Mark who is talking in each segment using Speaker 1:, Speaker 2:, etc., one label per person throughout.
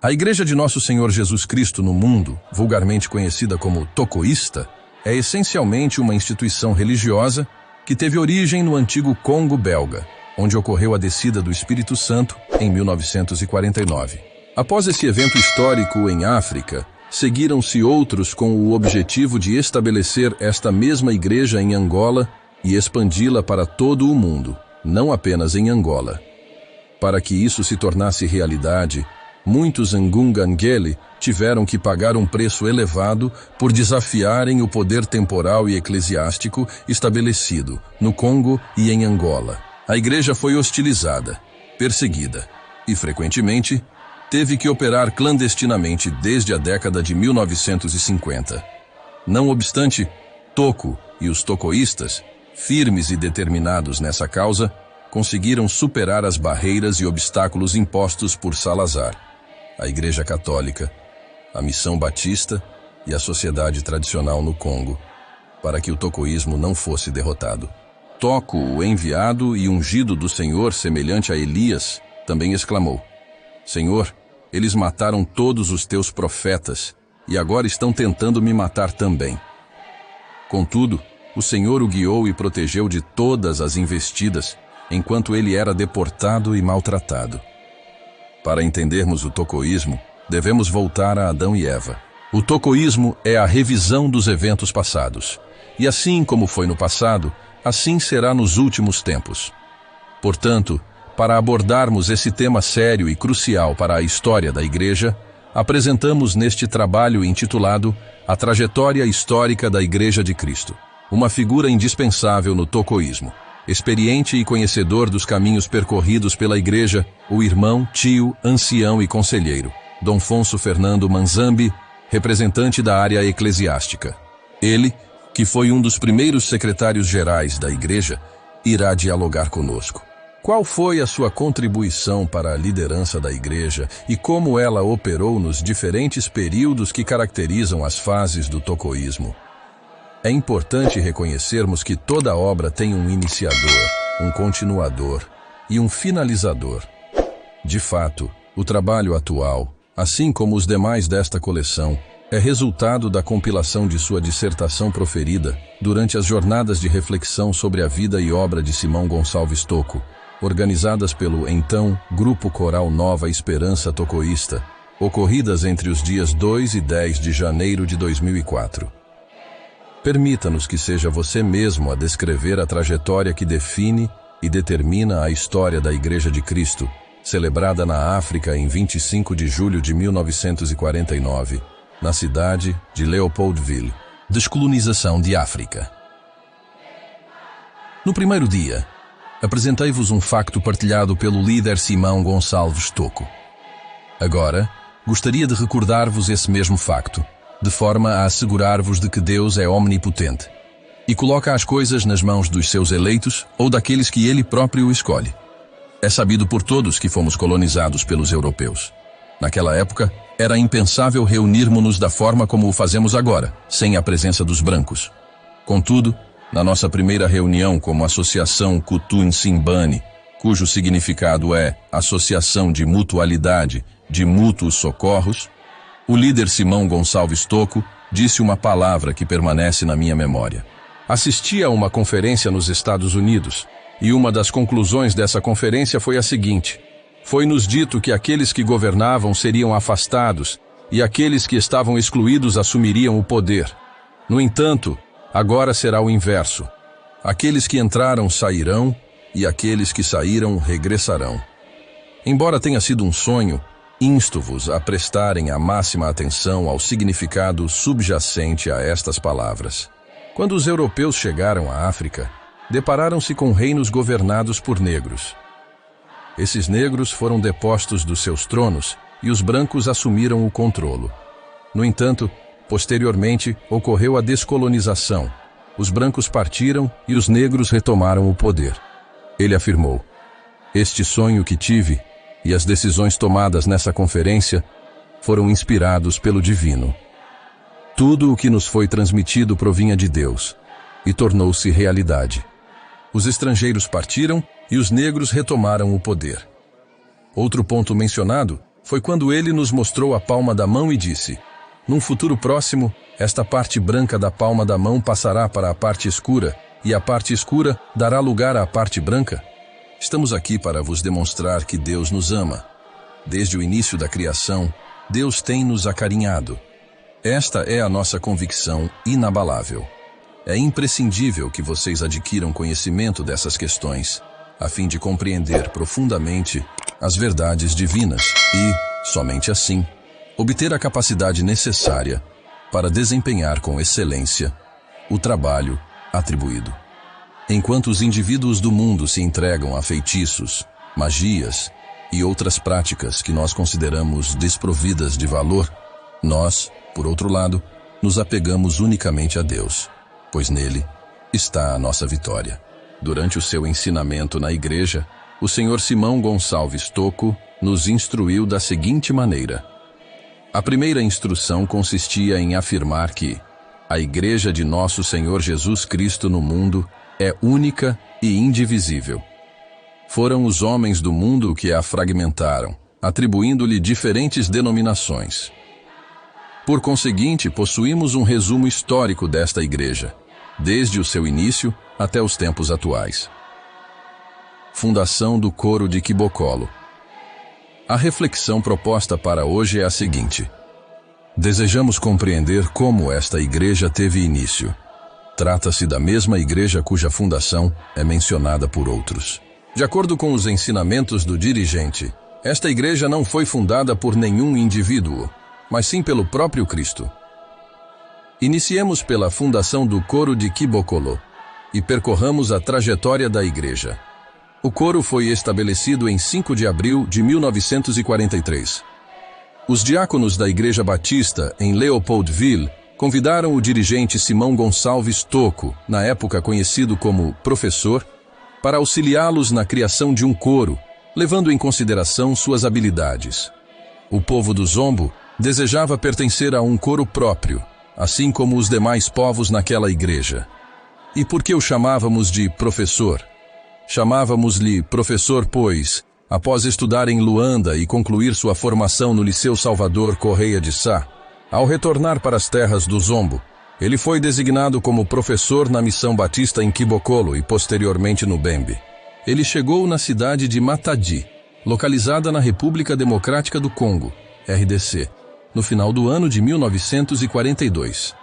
Speaker 1: A Igreja de Nosso Senhor Jesus Cristo no mundo, vulgarmente conhecida como tocoísta, é essencialmente uma instituição religiosa que teve origem no antigo Congo belga, onde ocorreu a descida do Espírito Santo em 1949. Após esse evento histórico em África, seguiram-se outros com o objetivo de estabelecer esta mesma igreja em Angola e expandi-la para todo o mundo, não apenas em Angola. Para que isso se tornasse realidade, muitos Ngungangele tiveram que pagar um preço elevado por desafiarem o poder temporal e eclesiástico estabelecido no Congo e em Angola. A igreja foi hostilizada, perseguida e, frequentemente, teve que operar clandestinamente desde a década de 1950. Não obstante, Toco e os tocoístas, firmes e determinados nessa causa, conseguiram superar as barreiras e obstáculos impostos por Salazar, a Igreja Católica, a Missão Batista e a sociedade tradicional no Congo, para que o tocoísmo não fosse derrotado. Toco, o enviado e ungido do Senhor, semelhante a Elias, também exclamou: Senhor, eles mataram todos os teus profetas e agora estão tentando me matar também. Contudo, o Senhor o guiou e protegeu de todas as investidas, enquanto ele era deportado e maltratado. Para entendermos o tocoísmo, devemos voltar a Adão e Eva. O tocoísmo é a revisão dos eventos passados. E assim como foi no passado, assim será nos últimos tempos. Portanto, para abordarmos esse tema sério e crucial para a história da Igreja, apresentamos neste trabalho intitulado A Trajetória Histórica da Igreja de Cristo, uma figura indispensável no tocoísmo. Experiente e conhecedor dos caminhos percorridos pela Igreja, o irmão, tio, ancião e conselheiro, Dom Fonso Fernando Manzambi, representante da área eclesiástica. Ele, que foi um dos primeiros secretários-gerais da Igreja, irá dialogar conosco. Qual foi a sua contribuição para a liderança da Igreja e como ela operou nos diferentes períodos que caracterizam as fases do tocoísmo? É importante reconhecermos que toda obra tem um iniciador, um continuador e um finalizador. De fato, o trabalho atual, assim como os demais desta coleção, é resultado da compilação de sua dissertação proferida durante as jornadas de reflexão sobre a vida e obra de Simão Gonçalves Toco, organizadas pelo, então, Grupo Coral Nova Esperança Tocoísta, ocorridas entre os dias 2 e 10 de janeiro de 2004. Permita-nos que seja você mesmo a descrever a trajetória que define e determina a história da Igreja de Cristo, celebrada na África em 25 de julho de 1949, na cidade de Leopoldville. Descolonização de África. No primeiro dia, apresentei-vos um facto partilhado pelo líder Simão Gonçalves Toco. Agora, gostaria de recordar-vos esse mesmo facto, de forma a assegurar-vos de que Deus é omnipotente e coloca as coisas nas mãos dos seus eleitos ou daqueles que ele próprio escolhe. É sabido por todos que fomos colonizados pelos europeus. Naquela época, era impensável reunirmos-nos da forma como o fazemos agora, sem a presença dos brancos. Contudo, na nossa primeira reunião como Associação Kutu-Nsimbane, cujo significado é Associação de Mutualidade de Mútuos Socorros, o líder Simão Gonçalves Toco disse uma palavra que permanece na minha memória. Assisti a uma conferência nos Estados Unidos, e uma das conclusões dessa conferência foi a seguinte: foi-nos dito que aqueles que governavam seriam afastados e aqueles que estavam excluídos assumiriam o poder. No entanto, agora será o inverso. Aqueles que entraram sairão e aqueles que saíram regressarão. Embora tenha sido um sonho, insto-vos a prestarem a máxima atenção ao significado subjacente a estas palavras. Quando os europeus chegaram à África, depararam-se com reinos governados por negros. Esses negros foram depostos dos seus tronos e os brancos assumiram o controlo. No entanto, posteriormente, ocorreu a descolonização. Os brancos partiram e os negros retomaram o poder. Ele afirmou: "Este sonho que tive e as decisões tomadas nessa conferência foram inspirados pelo divino. Tudo o que nos foi transmitido provinha de Deus e tornou-se realidade. Os estrangeiros partiram e os negros retomaram o poder." Outro ponto mencionado Foi quando ele nos mostrou a palma da mão e disse: num futuro próximo, esta parte branca da palma da mão passará para a parte escura, e a parte escura dará lugar à parte branca. Estamos aqui para vos demonstrar que Deus nos ama. Desde o início da criação, Deus tem nos acarinhado. Esta é a nossa convicção inabalável. É imprescindível que vocês adquiram conhecimento dessas questões, a fim de compreender profundamente as verdades divinas e, somente assim, obter a capacidade necessária para desempenhar com excelência o trabalho atribuído. Enquanto os indivíduos do mundo se entregam a feitiços, magias e outras práticas que nós consideramos desprovidas de valor, nós, por outro lado, nos apegamos unicamente a Deus, pois nele está a nossa vitória. Durante o seu ensinamento na igreja, o Sr. Simão Gonçalves Tocco nos instruiu da seguinte maneira. A primeira instrução consistia em afirmar que a Igreja de Nosso Senhor Jesus Cristo no mundo é única e indivisível. Foram os homens do mundo que a fragmentaram, atribuindo-lhe diferentes denominações. Por conseguinte, possuímos um resumo histórico desta Igreja, desde o seu início até os tempos atuais. Fundação do Coro de Quibocolo. A reflexão proposta para hoje é a seguinte. Desejamos compreender como esta igreja teve início. Trata-se da mesma igreja cuja fundação é mencionada por outros. De acordo com os ensinamentos do dirigente, esta igreja não foi fundada por nenhum indivíduo, mas sim pelo próprio Cristo. Iniciemos pela fundação do Coro de Quibocolo e percorramos a trajetória da igreja. O coro foi estabelecido em 5 de abril de 1943. Os diáconos da Igreja Batista, em Leopoldville, convidaram o dirigente Simão Gonçalves Tocco, na época conhecido como professor, para auxiliá-los na criação de um coro, levando em consideração suas habilidades. O povo do Zombo desejava pertencer a um coro próprio, assim como os demais povos naquela igreja. E por que o chamávamos de professor? Chamávamos-lhe professor, pois, após estudar em Luanda e concluir sua formação no Liceu Salvador Correia de Sá, ao retornar para as terras do Zombo, ele foi designado como professor na Missão Batista em Quibocolo e posteriormente no Bembe. Ele chegou na cidade de Matadi, localizada na República Democrática do Congo, RDC, no final do ano de 1942.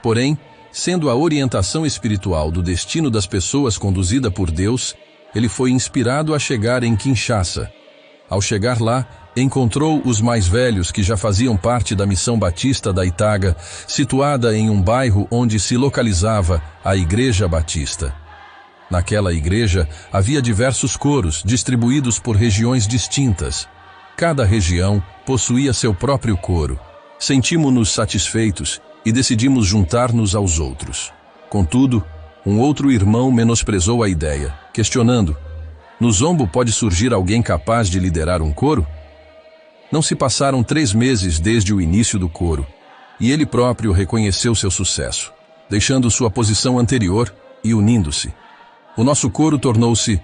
Speaker 1: Porém, sendo a orientação espiritual do destino das pessoas conduzida por Deus, ele foi inspirado a chegar em Kinshasa. Ao chegar lá, encontrou os mais velhos que já faziam parte da Missão Batista da Itaga, situada em um bairro onde se localizava a Igreja Batista. Naquela igreja, havia diversos coros distribuídos por regiões distintas. Cada região possuía seu próprio coro. Sentimos-nos satisfeitos e decidimos juntar-nos aos outros. Contudo, um outro irmão menosprezou a ideia, questionando: no Zombo pode surgir alguém capaz de liderar um coro? Não se passaram 3 meses desde o início do coro, e ele próprio reconheceu seu sucesso, deixando sua posição anterior e unindo-se. O nosso coro tornou-se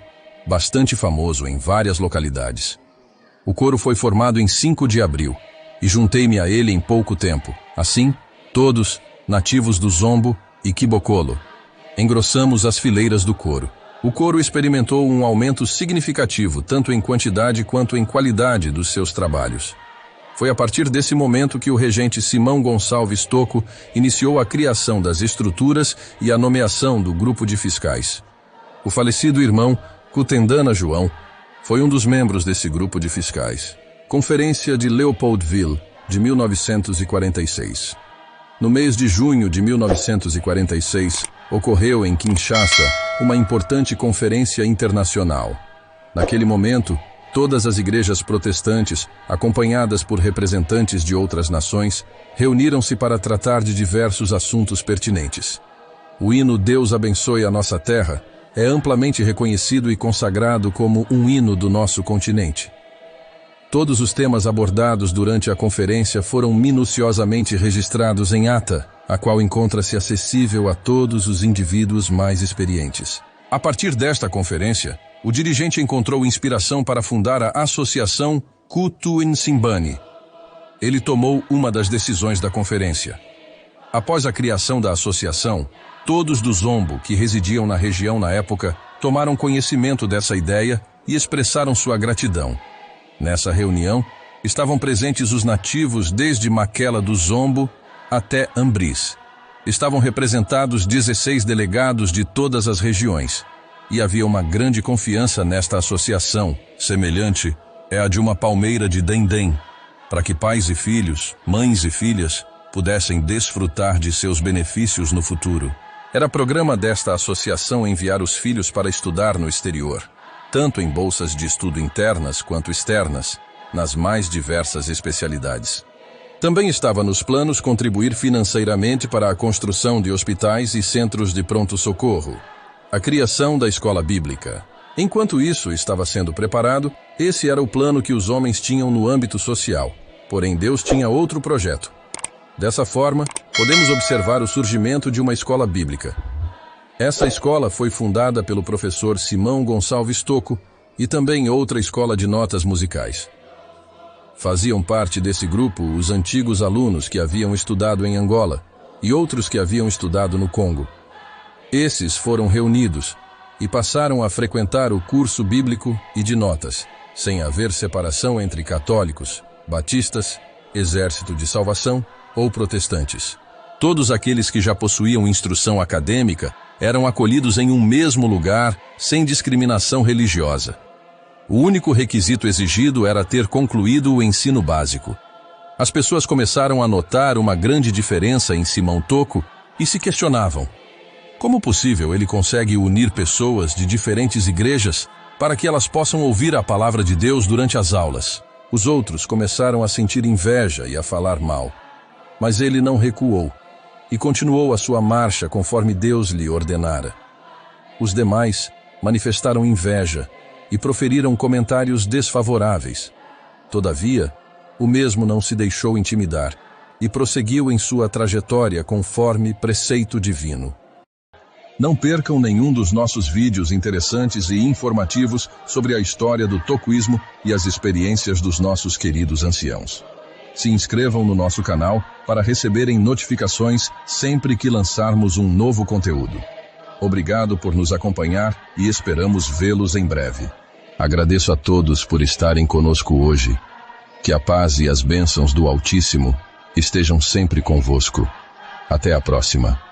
Speaker 1: bastante famoso em várias localidades. O coro foi formado em 5 de abril, e juntei-me a ele em pouco tempo. Assim, todos, nativos do Zombo e Quibocolo, engrossamos as fileiras do coro. O coro experimentou um aumento significativo, tanto em quantidade quanto em qualidade dos seus trabalhos. Foi a partir desse momento que o regente Simão Gonçalves Tocco iniciou a criação das estruturas e a nomeação do grupo de fiscais. O falecido irmão Cutendana João foi um dos membros desse grupo de fiscais. Conferência de Leopoldville, de 1946. No mês de junho de 1946, ocorreu em Kinshasa uma importante conferência internacional. Naquele momento, todas as igrejas protestantes, acompanhadas por representantes de outras nações, reuniram-se para tratar de diversos assuntos pertinentes. O hino Deus abençoe a nossa terra é amplamente reconhecido e consagrado como um hino do nosso continente. Todos os temas abordados durante a conferência foram minuciosamente registrados em ata, a qual encontra-se acessível a todos os indivíduos mais experientes. A partir desta conferência, o dirigente encontrou inspiração para fundar a Associação Kutu Nsimbani. Ele tomou uma das decisões da conferência. Após a criação da associação, todos do Zombo que residiam na região na época tomaram conhecimento dessa ideia e expressaram sua gratidão. Nessa reunião, estavam presentes os nativos desde Maquela do Zombo até Ambris. Estavam representados 16 delegados de todas as regiões, e havia uma grande confiança nesta associação, semelhante é a de uma palmeira de dendém, para que pais e filhos, mães e filhas, pudessem desfrutar de seus benefícios no futuro. Era programa desta associação enviar os filhos para estudar no exterior, tanto em bolsas de estudo internas quanto externas, nas mais diversas especialidades. Também estava nos planos contribuir financeiramente para a construção de hospitais e centros de pronto-socorro, a criação da escola bíblica. Enquanto isso estava sendo preparado, esse era o plano que os homens tinham no âmbito social, porém Deus tinha outro projeto. Dessa forma, podemos observar o surgimento de uma escola bíblica. Essa escola foi fundada pelo professor Simão Gonçalves Tocco e também outra escola de notas musicais. Faziam parte desse grupo os antigos alunos que haviam estudado em Angola e outros que haviam estudado no Congo. Esses foram reunidos e passaram a frequentar o curso bíblico e de notas, sem haver separação entre católicos, batistas, Exército de Salvação ou protestantes. Todos aqueles que já possuíam instrução acadêmica eram acolhidos em um mesmo lugar, sem discriminação religiosa. O único requisito exigido era ter concluído o ensino básico. As pessoas começaram a notar uma grande diferença em Simão Tocco e se questionavam: como possível ele consegue unir pessoas de diferentes igrejas para que elas possam ouvir a palavra de Deus durante as aulas? Os outros começaram a sentir inveja e a falar mal. Mas ele não recuou e continuou a sua marcha conforme Deus lhe ordenara. Os demais manifestaram inveja e proferiram comentários desfavoráveis. Todavia, o mesmo não se deixou intimidar e prosseguiu em sua trajetória conforme preceito divino. Não percam nenhum dos nossos vídeos interessantes e informativos sobre a história do tocoísmo e as experiências dos nossos queridos anciãos. Se inscrevam no nosso canal para receberem notificações sempre que lançarmos um novo conteúdo. Obrigado por nos acompanhar e esperamos vê-los em breve. Agradeço a todos por estarem conosco hoje. Que a paz e as bênçãos do Altíssimo estejam sempre convosco. Até a próxima.